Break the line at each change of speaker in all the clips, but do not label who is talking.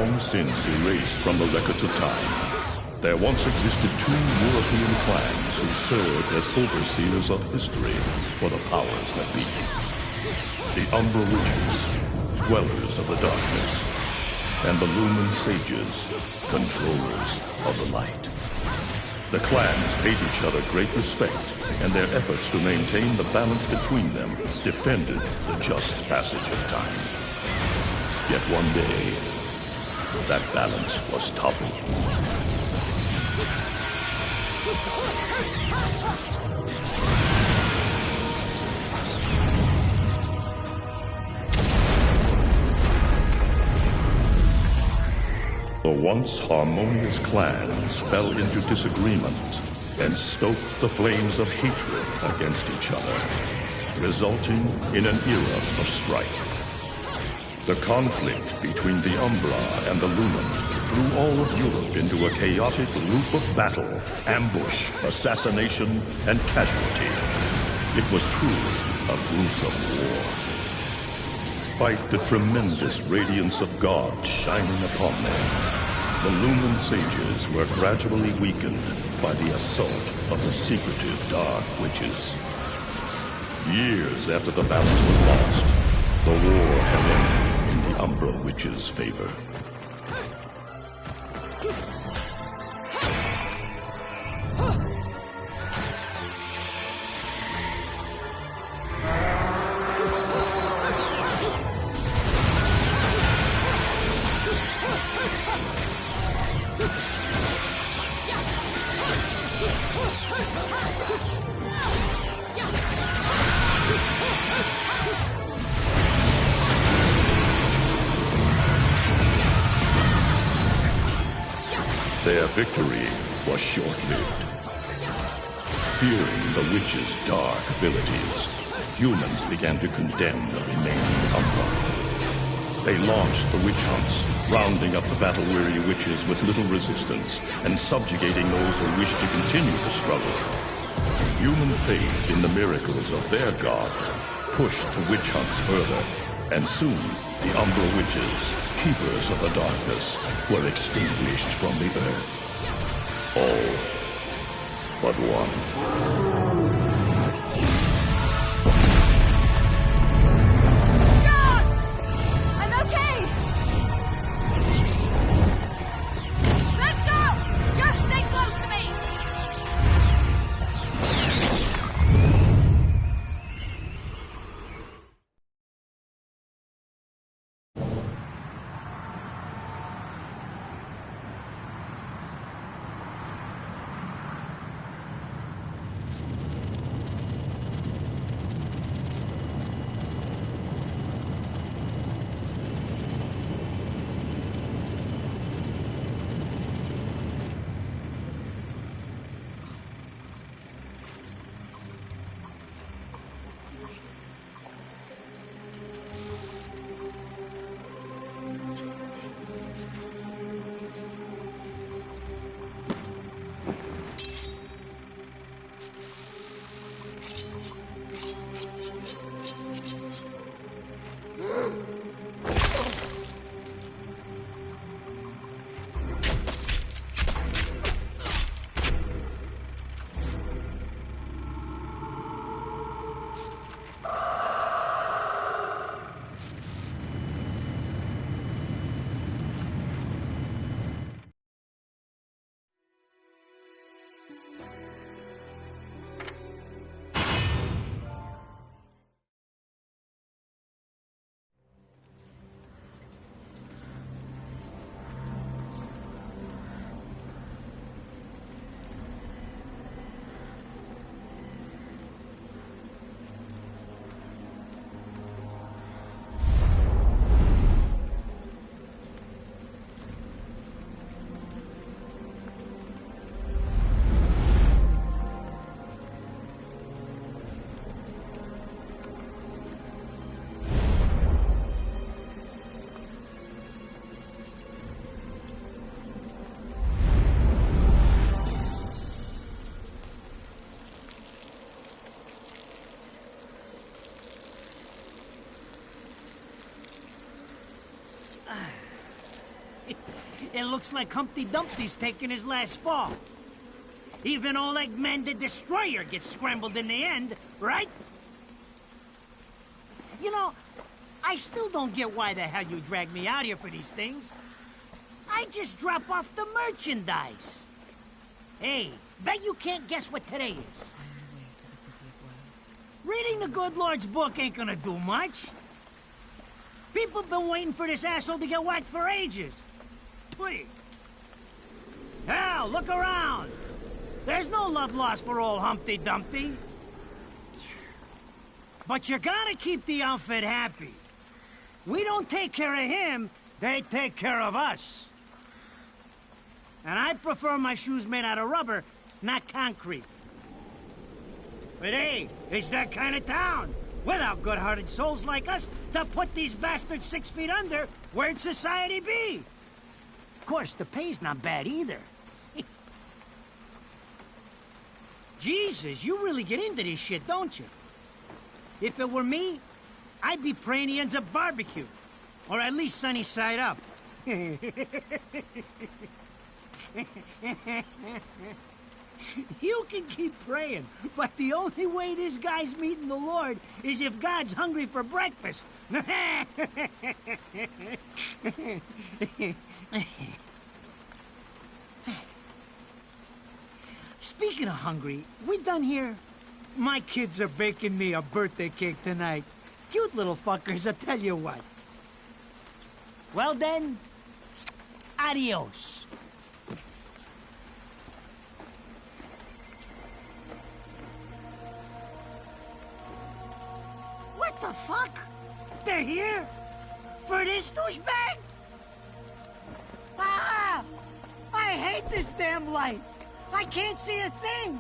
Long since erased from the records of time, there once existed two European clans who served as overseers of history for the powers that be. The Umbra Witches, dwellers of the darkness, and the Lumen Sages, controllers of the light. The clans paid each other great respect, and their efforts to maintain the balance between them defended the just passage of time. Yet one day, that balance was toppled. The once harmonious clans fell into disagreement and stoked the flames of hatred against each other, resulting in an era of strife. The conflict between the Umbra and the Lumen threw all of Europe into a chaotic loop of battle, ambush, assassination, and casualty. It was truly a gruesome war. Despite the tremendous radiance of God shining upon them, the Lumen Sages were gradually weakened by the assault of the secretive Dark Witches. Years after the balance was lost, the war had ended in the Umbra Witches' favor. Their victory was short-lived. Fearing the witches' dark abilities, humans began to condemn the remaining Umbra. They launched the witch hunts, rounding up the battle-weary witches with little resistance and subjugating those who wished to continue the struggle. Human faith in the miracles of their god pushed the witch hunts further, and soon the Umbra Witches, keepers of the darkness, were extinguished from the earth. All but one.
looks like Humpty Dumpty's taking his last fall. Even old Eggman the Destroyer gets scrambled in the end, right? You know, I still don't get why the hell you dragged me out here for these things. I just drop off the merchandise. Hey, bet you can't guess what today is.
I am the way to the city of world.
Reading the good Lord's book ain't gonna do much. People have been waiting for this asshole to get whacked for ages. Please. Hell, look around. There's no love lost for old Humpty Dumpty. But you gotta keep the outfit happy. We don't take care of him, they take care of us. And I prefer my shoes made out of rubber, not concrete. But hey, it's that kind of town. Without good-hearted souls like us to put these bastards 6 feet under, where'd society be? Of course, the pay's not bad either. Jesus, you really get into this shit, don't you? If it were me, I'd be praying he ends up barbecued. Or at least sunny side up. You can keep praying, but the only way this guy's meeting the Lord is if God's hungry for breakfast. Speaking of hungry, we done here? My kids are baking me a birthday cake tonight. Cute little fuckers, I'll tell you what. Well then, adios. What the fuck? They're here? For this douchebag? Ah! I hate this damn light. I can't see a thing.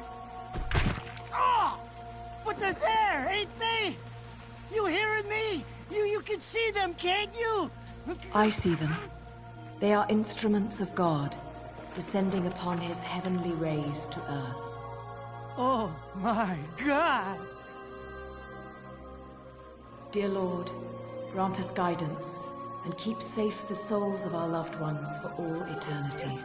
Oh! But they're there, ain't they? You hearing me? You can see them, can't you?
I see them. They are instruments of God, descending upon his heavenly rays to earth.
Oh my God!
Dear Lord, grant us guidance, and keep safe the souls of our loved ones for all eternity.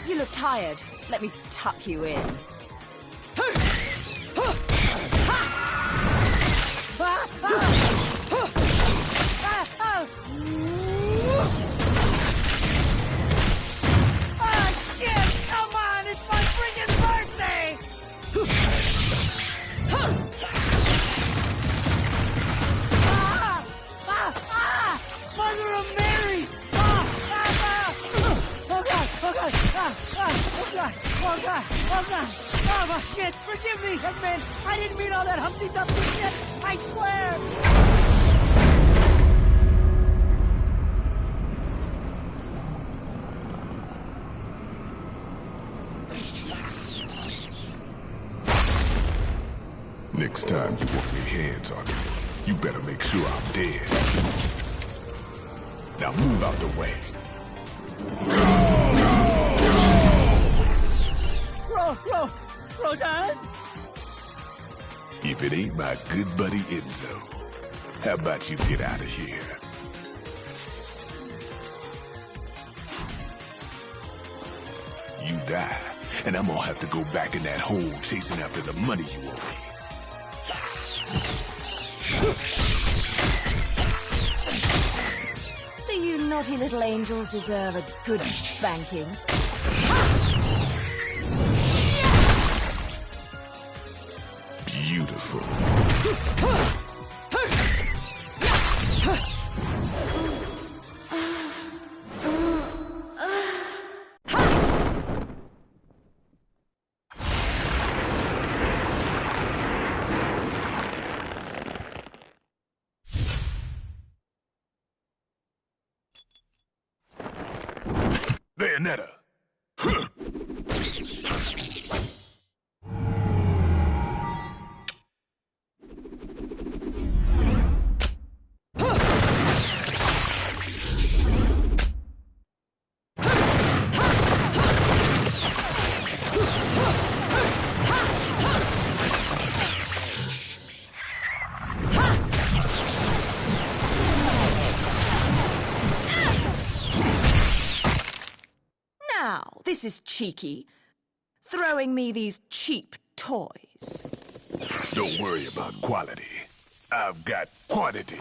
You look tired. Let me tuck you in.
Oh, shit! Forgive me, Eggman! I didn't mean all that Humpty Dumpty shit! I swear!
Next time you want your hands on me, you better make sure I'm dead. Now move out the way.
Rodan?
If it ain't my good buddy Enzo, how about you get out of here? You die, and I'm gonna have to go back in that hole chasing after the money you owe me.
naughty little angels deserve a good spanking.
Beautiful. Bayonetta.
Now, this is cheeky. Throwing me these cheap toys.
Don't worry about quality. I've got quantity.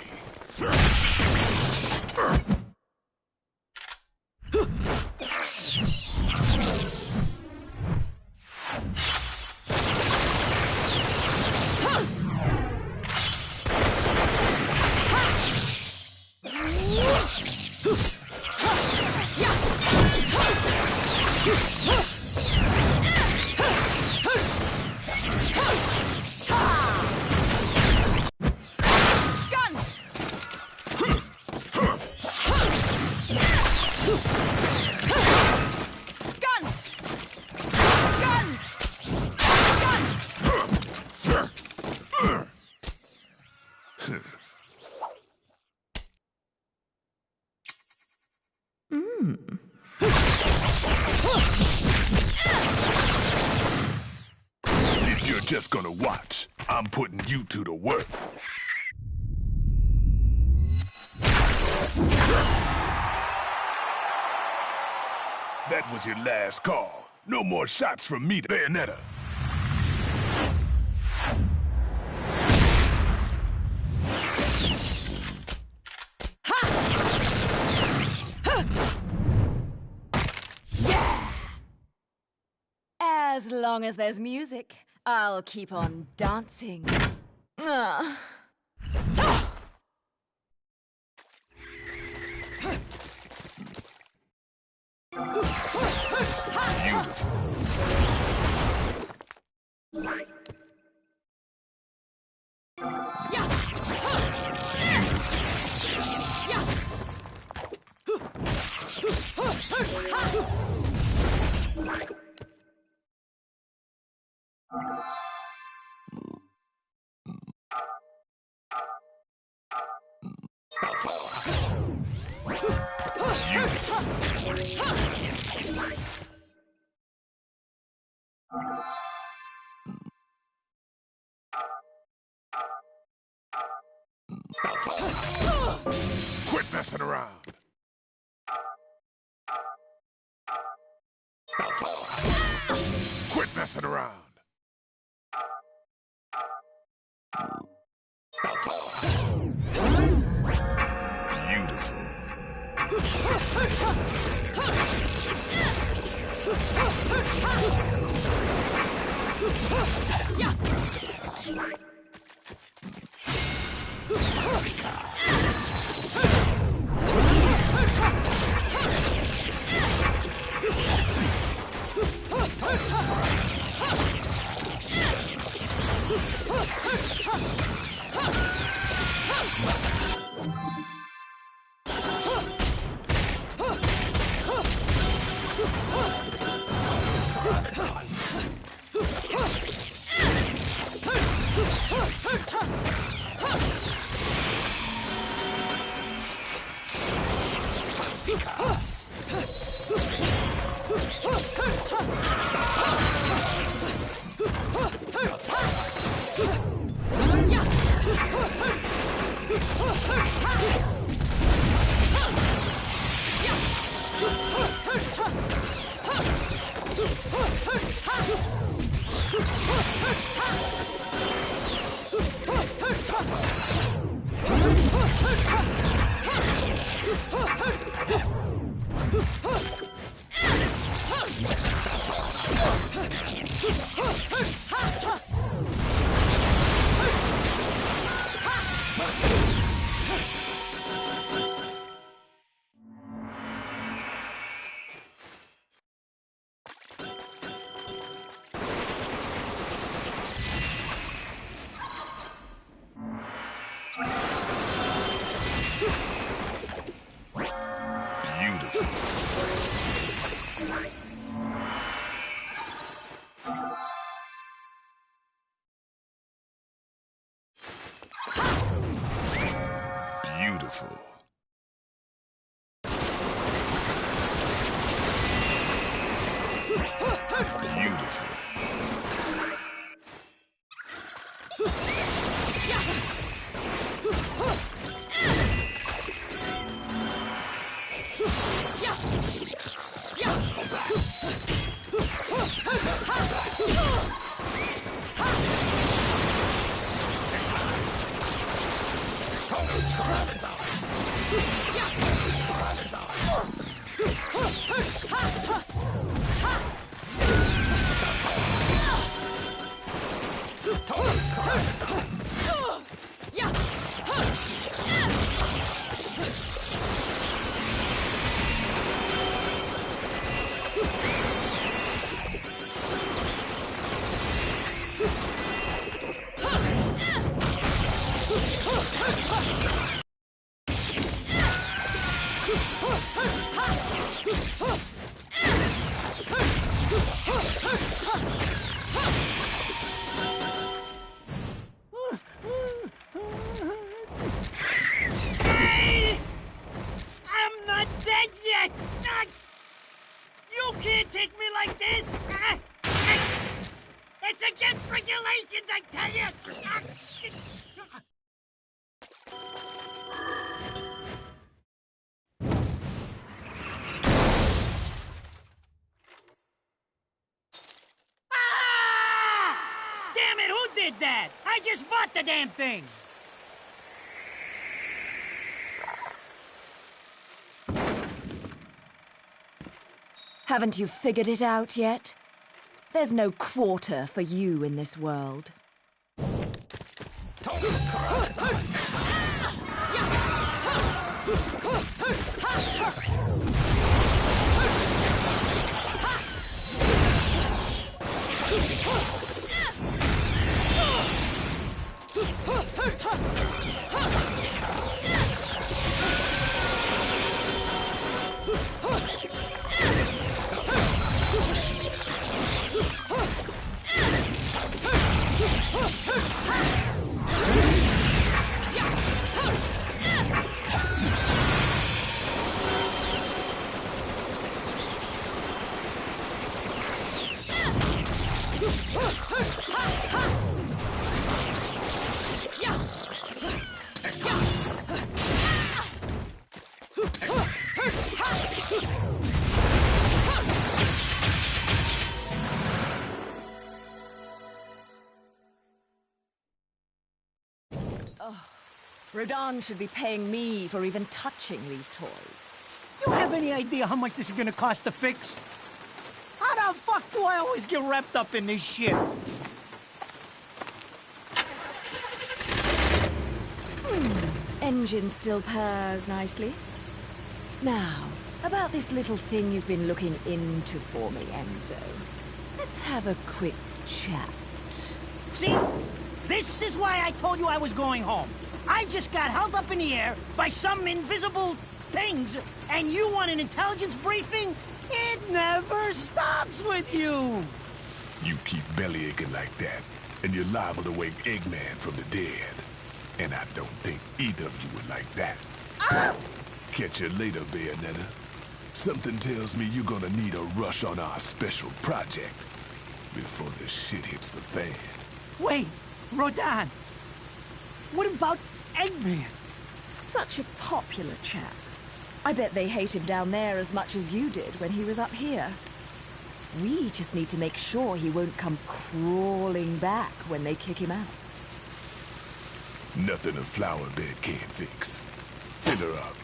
If you're just gonna watch, I'm putting you two to work. That was your last call. No more shots from me to Bayonetta.
As long as there's music, I'll keep on dancing.
Quit messing around. Quit messing around. Beautiful. Beautiful.
Hey! I'm not dead yet! You can't take me like this! It's against regulations, I tell you! Ah! Damn it, who did that? I just bought the damn thing!
Haven't you figured it out yet? There's no quarter for you in this world. Rodan should be paying me for even touching these toys.
You have any idea how much this is gonna cost to fix? How the fuck do I always get wrapped up in this shit?
Engine still purrs nicely. Now, about this little thing you've been looking into for me, Enzo. Let's have a quick chat.
See? This is why I told you I was going home. I just got held up in the air by some invisible things, and you want an intelligence briefing? It never stops with you!
You keep belly aching like that, and you're liable to wake Eggman from the dead. And I don't think either of you would like that.
Ah!
Catch you later, Bayonetta. Something tells me you're gonna need a rush on our special project before the shit hits the fan.
Wait, Rodan. What about Eggman?
Such a popular chap. I bet they hate him down there as much as you did when he was up here. We just need to make sure he won't come crawling back when they kick him out.
Nothing a flower bed can't fix. Fill her up.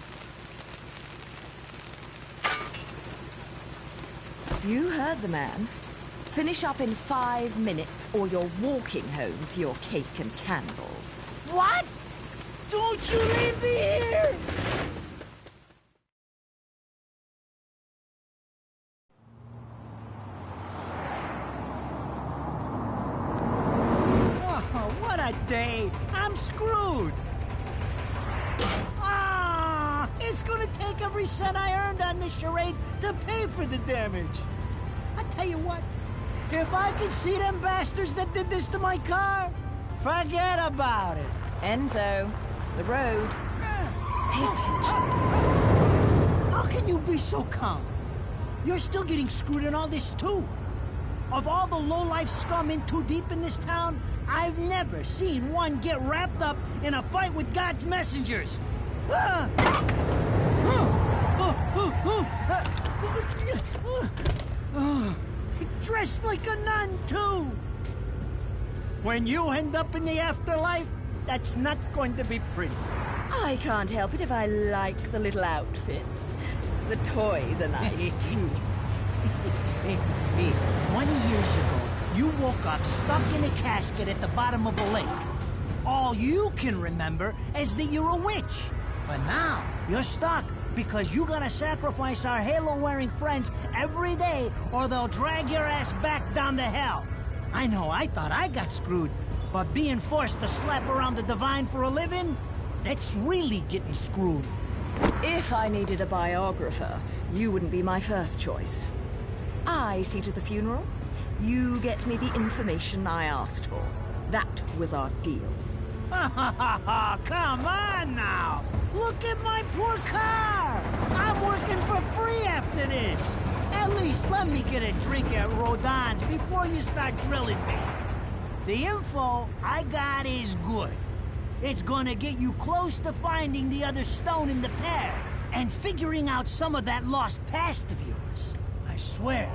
You heard the man. Finish up in 5 minutes or you're walking home to your cake and candles.
What? Don't you leave me here! Oh, what a day! I'm screwed! Ah, it's gonna take a every cent I earned on this charade to pay for the damage. I tell you what, if I could see them bastards that did this to my car, forget about it.
Enzo, the road. Pay attention.
How can you be so calm? You're still getting screwed in all this too. Of all the low-life scum in too deep in this town, I've never seen one get wrapped up in a fight with God's messengers. Dressed like a nun, too. When you end up in the afterlife, that's not going to be pretty.
I can't help it if I like the little outfits. The toys are nice, too.
Hey, 20 years ago, you woke up stuck in a casket at the bottom of a lake. All you can remember is that you're a witch. But now, you're stuck because you gotta sacrifice our halo-wearing friends every day or they'll drag your ass back down to hell. I know, I thought I got screwed, but being forced to slap around the divine for a living, that's really getting screwed.
If I needed a biographer, you wouldn't be my first choice. I see to the funeral. You get me the information I asked for. That was our deal.
Come on now! Look at my poor car! I'm working for free after this! At least let me get a drink at Rodon's before you start drilling me. The info I got is good. It's gonna get you close to finding the other stone in the pair and figuring out some of that lost past of yours. I swear.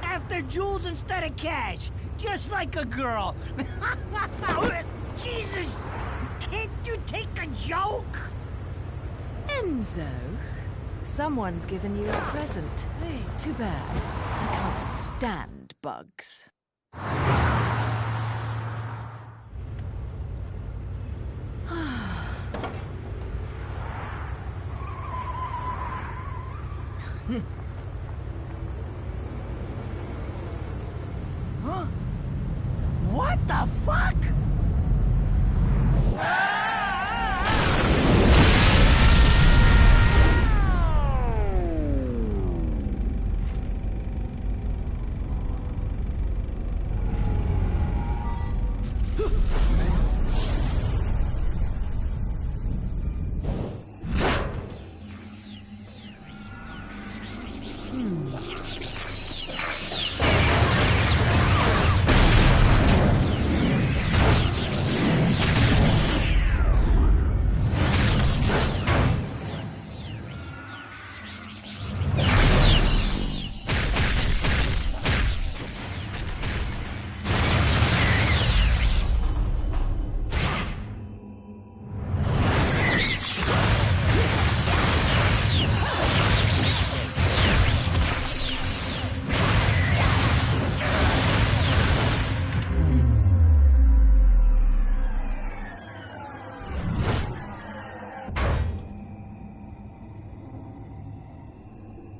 After jewels instead of cash, just like a girl. Jesus, can't you take a joke?
Enzo, someone's given you a present. Too bad. I can't stand bugs.
Huh? What the fuck?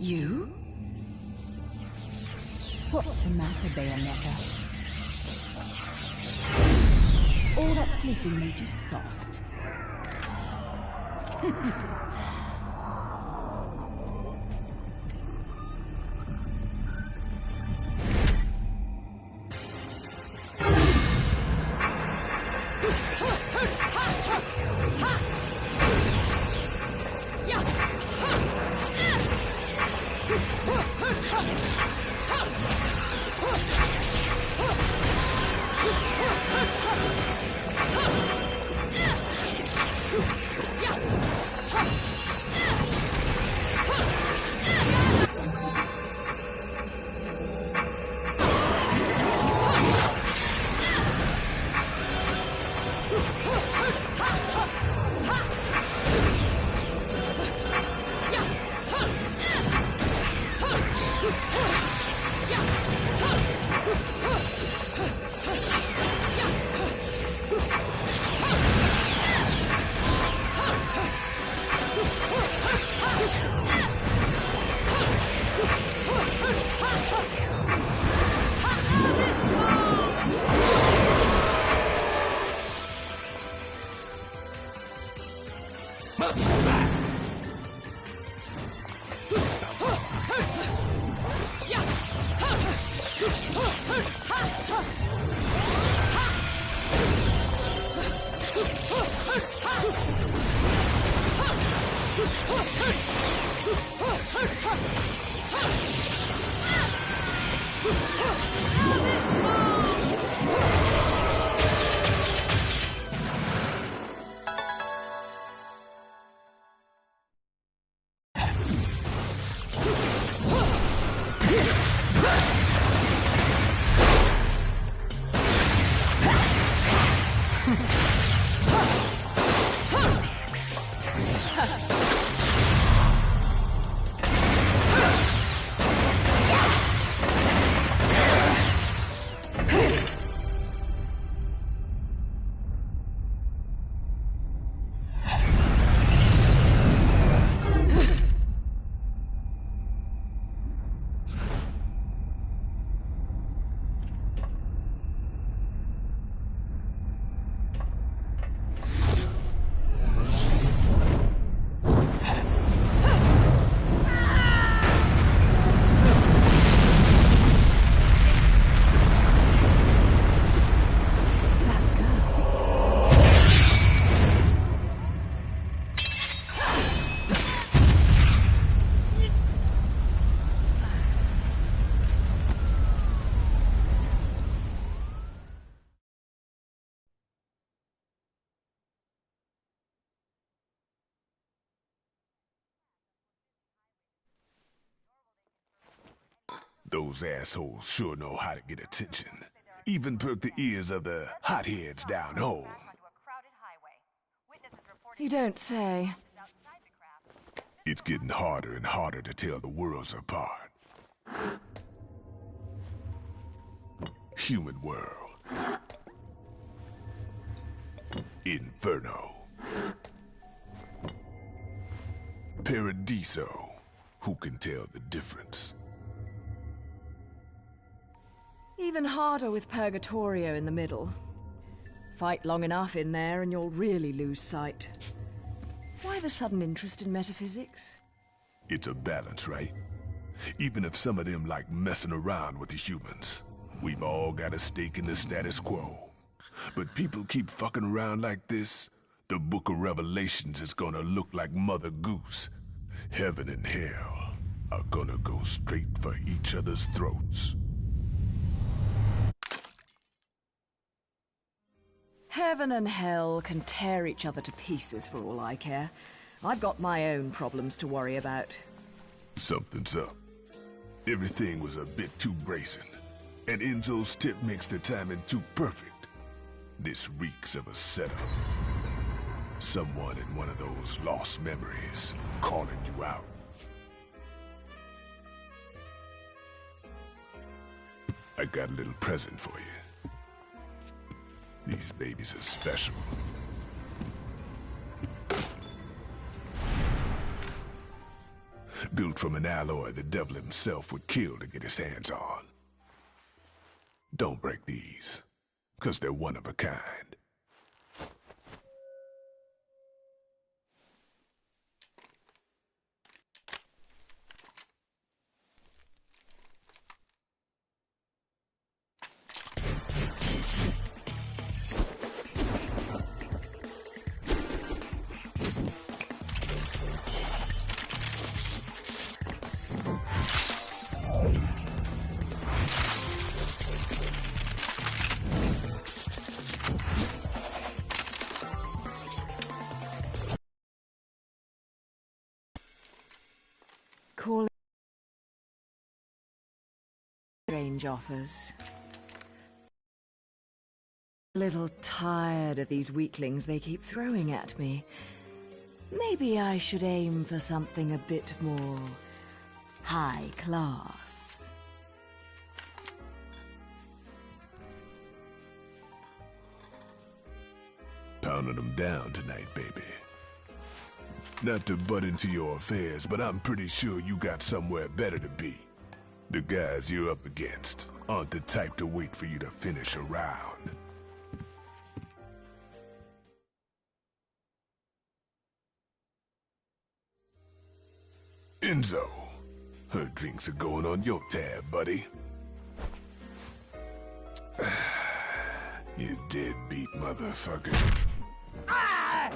You?
What's the matter, Bayonetta? All that sleeping made you soft.
Those assholes sure know how to get attention. Even perk the ears of the hotheads down home.
You don't say.
It's getting harder and harder to tell the worlds apart. Human world. Inferno. Paradiso. Who can tell the difference?
Even harder with Purgatorio in the middle. Fight long enough in there and you'll really lose sight. Why the sudden interest in metaphysics?
It's a balance, right? Even if some of them like messing around with the humans. We've all got a stake in the status quo. But people keep fucking around like this, the Book of Revelations is gonna look like Mother Goose. Heaven and hell are gonna go straight for each other's throats.
Heaven and hell can tear each other to pieces for all I care. I've got my own problems to worry about.
Something's up. Everything was a bit too bracing, and Enzo's tip makes the timing too perfect. This reeks of a setup. Someone in one of those lost memories calling you out. I got a little present for you. These babies are special. Built from an alloy the devil himself would kill to get his hands on. Don't break these, 'cause they're one of a kind.
Call it strange offers. A little tired of these weaklings they keep throwing at me. Maybe I should aim for something a bit more high class.
Pounding them down tonight, baby. Not to butt into your affairs, but I'm pretty sure you got somewhere better to be. The guys you're up against aren't the type to wait for you to finish a round. Enzo, her drinks are going on your tab, buddy. You deadbeat motherfucker.
Ah!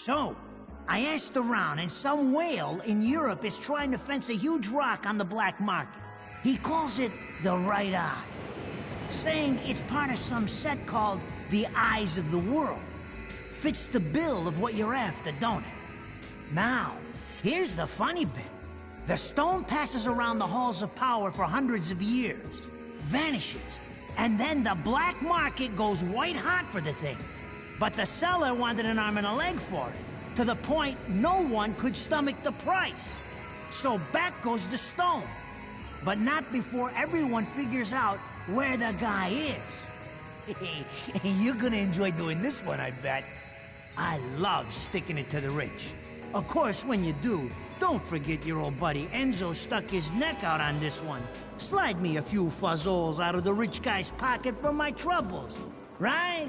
So, I asked around, and some whale in Europe is trying to fence a huge rock on the black market. He calls it the Right Eye, saying it's part of some set called the Eyes of the World. Fits the bill of what you're after, don't it? Now, here's the funny bit. The stone passes around the halls of power for hundreds of years, vanishes, and then the black market goes white hot for the thing. But the seller wanted an arm and a leg for it, to the point no one could stomach the price. So back goes the stone. But not before everyone figures out where the guy is. You're gonna enjoy doing this one, I bet. I love sticking it to the rich. Of course, when you do, don't forget your old buddy Enzo stuck his neck out on this one. Slide me a few fuzzoles out of the rich guy's pocket for my troubles, right?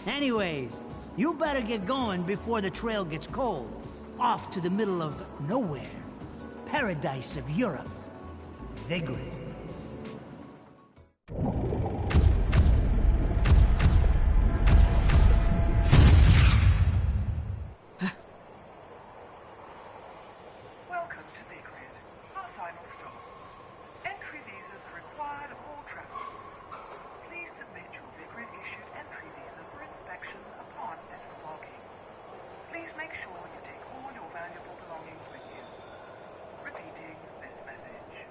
Anyways, you better get going before the trail gets cold. Off to the middle of nowhere. Paradise of Europe. Vigrid.
Welcome to Vigrid, our final stop. Entry visas are required of all travelers. Please submit your Vigrid-issued entry visa for inspection upon disembarking. Please make sure you take all your valuable belongings with you. Repeating this message.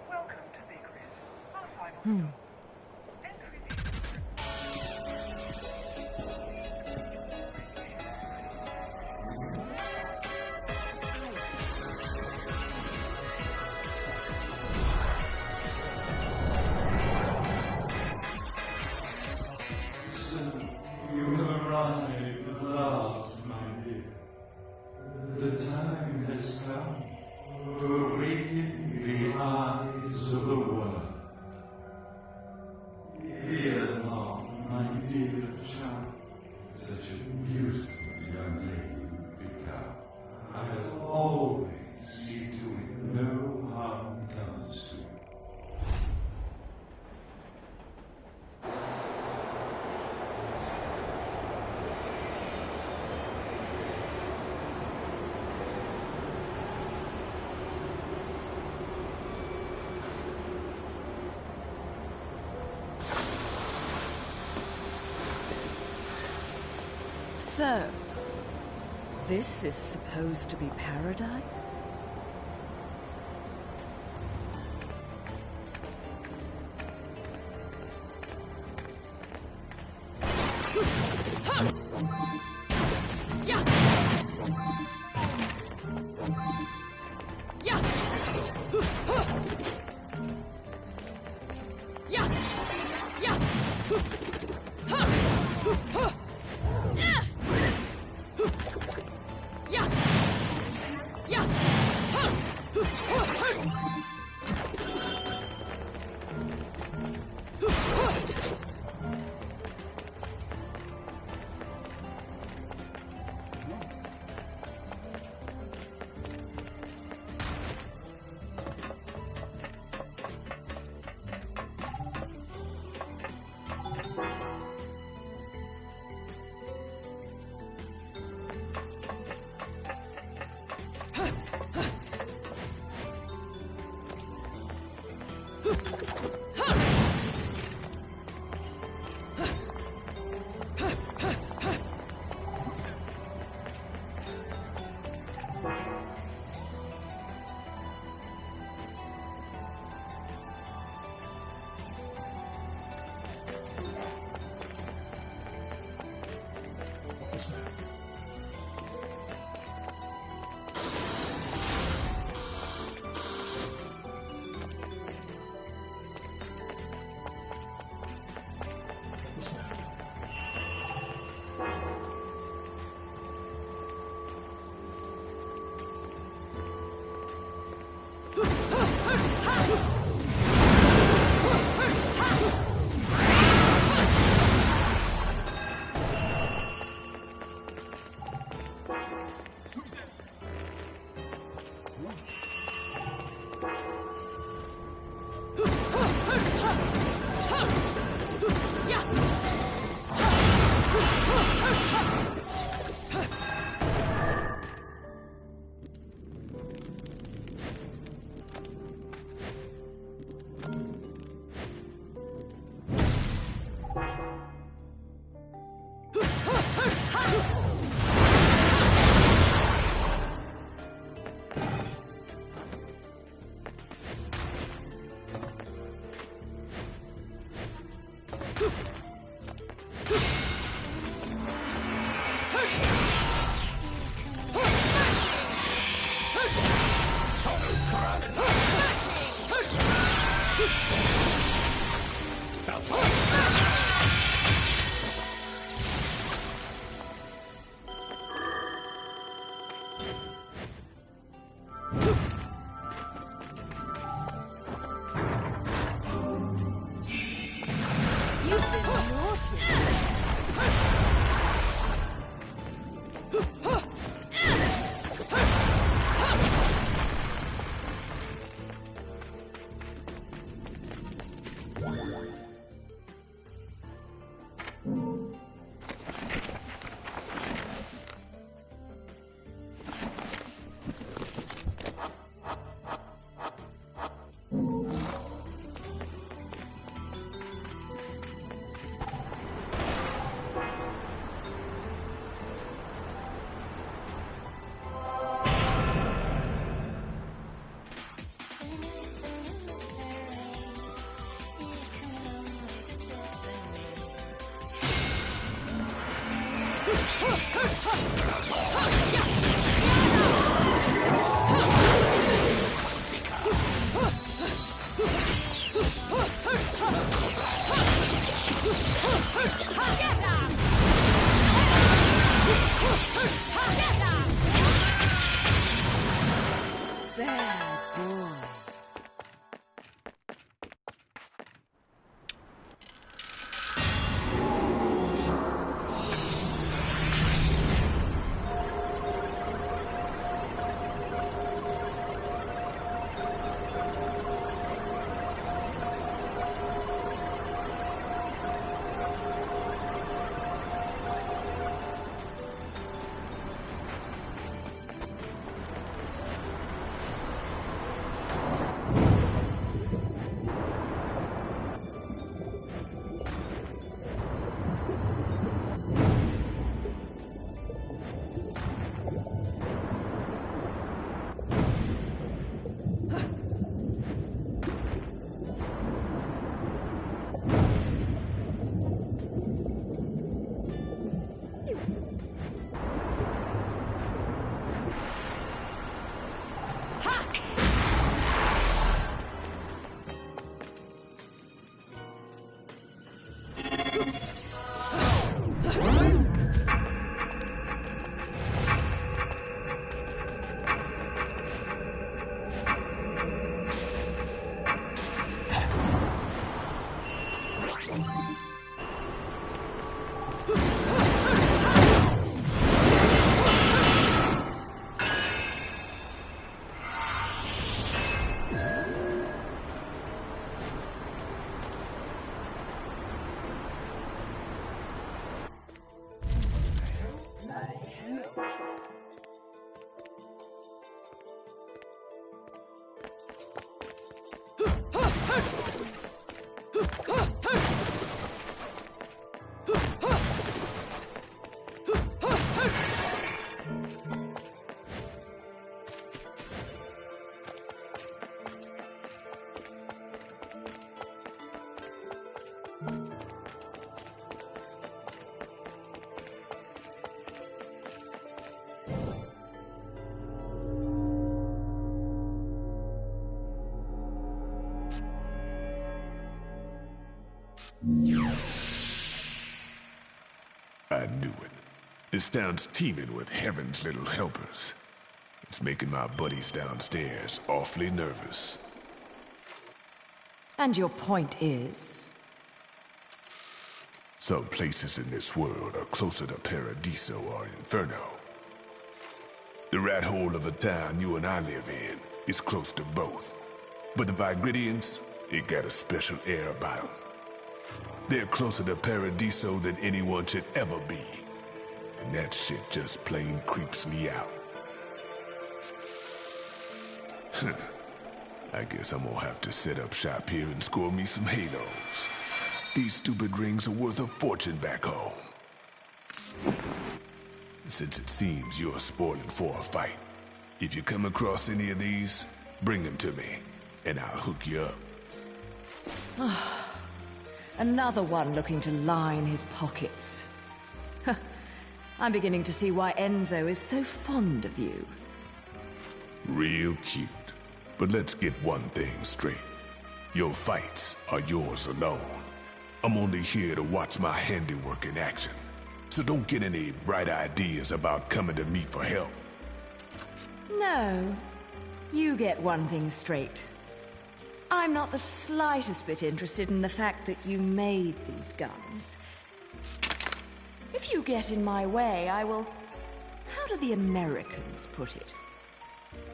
Welcome to Vigrid, our final stop. Entry visas are
You have arrived at last, my dear. The time has come to awaken the eyes of the world. Ere long, my dear child, such a beautiful young lady you've become. I'll always see to it no harm comes to you.
So, this is supposed to be paradise?
I knew it. This town's teeming with heaven's little helpers. It's making my buddies downstairs awfully nervous.
And your point is?
Some places in this world are closer to Paradiso or Inferno. The rat hole of a town you and I live in is close to both. But the Vigridians, it got a special air about them. They're closer to Paradiso than anyone should ever be. And that shit just plain creeps me out. I guess I'm gonna have to set up shop here and score me some halos. These stupid rings are worth a fortune back home. Since it seems you're spoiling for a fight, if you come across any of these, bring them to me, and I'll hook you up.
Another one looking to line his pockets. I'm beginning to see why Enzo is so fond of you.
Real cute. But let's get one thing straight. Your fights are yours alone. I'm only here to watch my handiwork in action. So don't get any bright ideas about coming to me for help.
No. You get one thing straight. I'm not the slightest bit interested in the fact that you made these guns. If you get in my way, I will... How do the Americans put it?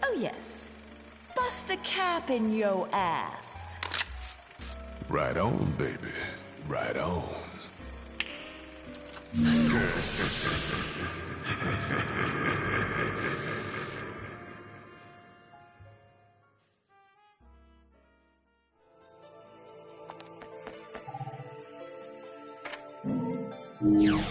Oh yes. Bust a cap in yo ass.
Right on, baby. Right on.
Yeah.